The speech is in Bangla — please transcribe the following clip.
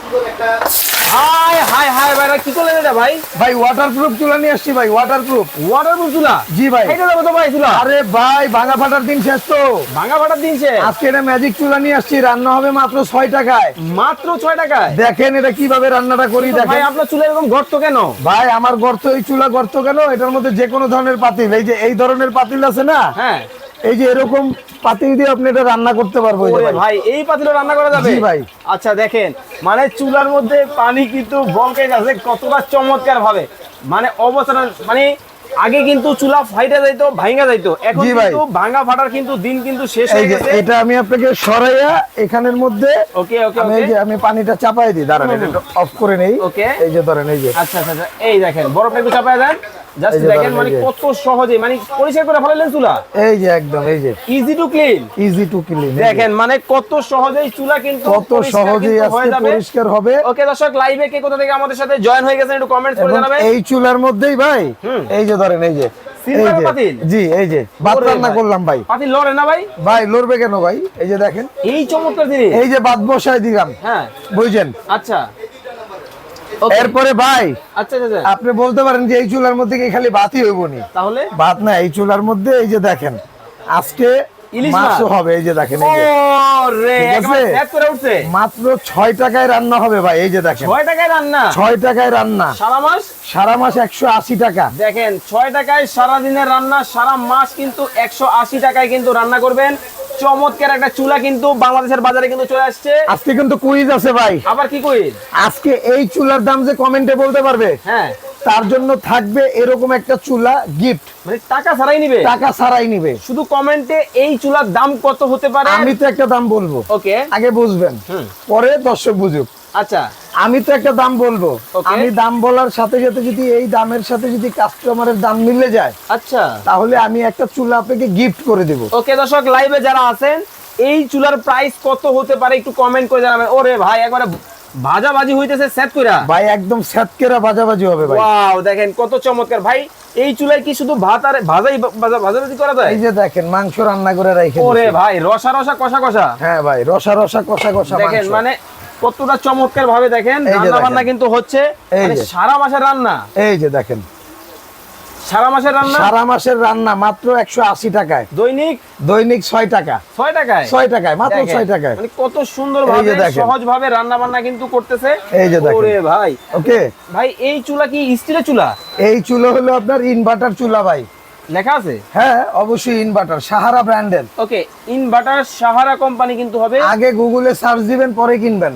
হাই হাই হাই ভাই, কি করলেন এটা ভাই? ভাই ওয়াটারপ্রুফ চুলা নিয়ে আসছি ভাই, ওয়াটারপ্রুফ চুলা? জি ভাই। এটা দেবো তো ভাই চুলা? আরে ভাই ভাঙা ফাটার দিন শেষ তো। ভাঙা ফাটার দিন শেষ। আজকে এটা ম্যাজিক চুলা নিয়ে আসছি, রান্না হবে মাত্র 6 টাকায়। মাত্র 6 টাকায়? দেখেন এটা কিভাবে রান্নাটা করি ভাই দেখেন। আপনার চুলা এরকম গর্ত কেন? ভাই আমার গর্ত, এই চুলা গর্ত কেন? এটার মধ্যে যে কোনো ধরনের পাতিল, এই যে এই ধরনের পাতিল আছে না, হ্যাঁ, এই যে এরকম পাতিল দিয়ে আপনি এটা রান্না করতে পারবো। এই যে ওরে ভাই, ভাই এই পাতিলে রান্না করা যাবে? জি ভাই। আচ্ছা দেখেন, মানে চুলার মধ্যে পানি কিন্তু বলকে গেছে কতটা চমৎকার ভাবে, মানে অবস্থান, মানে আগে কিন্তু চুলা ফাইটা যাইতো, ভাঙা যাইতো, এখন জি ভাই। কিন্তু ভাঙা ফাটার কিন্তু দিন কিন্তু শেষ এই হয়ে যে গেছে। এটা আমি আপনাকে সরাইয়া এখানের মধ্যে ওকে ওকে আমি ওকে, এই যে আমি পানিটা চাপাই দিই, দাঁড়ান এটা অফ করে নেই। ওকে। এই যে ধরেন এই যে, আচ্ছা আচ্ছা আচ্ছা, এই দেখেন বরফটা একটু চাপায় দেন, জাস্ট এই যে দেখেন ধরেন, মানে এই যে। কত সহজে মানে পরিষ্কার করে ফেলালেন চুলা, এই যে একদম এই যে easy to clean. Easy to clean. দেখেন মানে কত সহজেই চুলা কিন্তু কত পরিষ্কার সহজেই কিন্তু হয়ে আজকে যাবে। পরিষ্কার হবে। ওকে দর্শক, লাইভে কে কোথা থেকে আমাদের সাথে জয়েন হয়ে গেছেন একটু কমেন্টস করে এবং জানাবেন। এই চুলার মধ্যেই ভাই এই যে ধরেন এই যে, এই সিলভার যে পাতিল? জি এই যে ভাত ওরে রান্না ভাই। করলাম ভাই। পাতিল লড়ে না ভাই? ভাই লড়বে কেন ভাই? এই যে দেখেন, এই চমৎকার জিনিস। এই যে ভাত বসায় দিলাম, হ্যাঁ, বুঝছেন? আচ্ছা ওকে, এরপরে ভাই আচ্ছা আচ্ছা, আপনি বলতে পারেন যে এই চুলার মধ্যে কি খালি ভাতই হইব নি? তাহলে ভাত না, এই চুলার মধ্যে এই যে দেখেন আজকে ইলিশ মাছও মাছ? হবে। এই যে দেখেন এই যে ওরে ঠিক আছে? একবার সেট করে উঠছে। মাত্র 6 টাকায় রান্না হবে ভাই। এই যে দেখেন 6 টাকায় রান্না 6 টাকায় রান্না, সারা মাস? সারা মাস 180 টাকা। দেখেন 6 টাকায় সারা দিনের রান্না, সারা মাস কিন্তু 180 টাকায় কিন্তু রান্না করবেন। চমৎকার একটা চুলা কিন্তু বাংলাদেশের বাজারে কিন্তু চলে আসছে। আজকে কিন্তু কুইজ আছে ভাই। আবার কি কই? আজকে এই চুলার দাম যে কমেন্টে বলতে পারবে, হ্যাঁ, তার জন্য থাকবে এরকম একটা চুলা গিফট। মানে টাকা ছাড়াই নিবে? টাকা ছাড়াই নিবে। শুধু কমেন্টে এই চুলার দাম কত হতে পারে। আমি তো একটা দাম বলবো, ওকে, আগে বুঝবেন, পরে দর্শক বুঝুক। আচ্ছা আমি তো একটা দাম বলবো, Okay. আমি দাম বলার সাথে সাথে যদি এই দামের সাথে যদি কাস্টমারের দাম মিলে যায়, আচ্ছা তাহলে আমি একটা চুলা আপনাকে গিফট করে দেব। ওকে দর্শক, লাইভে যারা আছেন এই চুলার প্রাইস কত হতে পারে একটু কমেন্ট করে জানাবেন। ওরে ভাই একবারে ভাজাভাজি হইতেছে সেট কইরা ভাই একদম সেটকেরা বাজাবাজি হবে ভাই। ওয়াও, দেখেন কত চমৎকার ভাই। এই চুলায় কি শুধু ভাত আর ভাজাভাজি করা যায়? এই যে দেখেন মাংস রান্না করে রাখে। ওরে ভাই রসা রসা কষা কষা, হ্যাঁ ভাই রসা রসা কষা কষা দেখেন মাংস। মানে কতটা চমৎকার ভাবে দেখেন এই যে রান্না বান্না দেখেন। কিন্তু হচ্ছে। এই মানে যে। সারা মাসের রান্না, এই যে দেখেন সারা মাসের রান্না সারা মাসের রান্না মাত্র 180 টাকায়, দৈনিক দৈনিক 6 টাকা। 6 টাকায়? 6 টাকায়, মাত্র দেখেন, 6 টাকায়। মানে কত সুন্দর এই যে ভাবে দেখেন। সহজ ভাবে রান্না বান্না কিন্তু করতেছে। এই যে দেখেন। ওরে ভাই, ওকে, ভাই এই চুলা কি স্টিলের চুলা? এই চুলা হলো আপনার ইনভার্টার চুলা ভাই। লেখা আছে? হ্যাঁ অবশ্যই ইনভার্টার, সাহারা ব্র্যান্ডের। ওকে, ইনভার্টার সাহারা কোম্পানি কিন্তু হবে। আগে গুগলে সার্চ দিবেন পরে কিনবেন।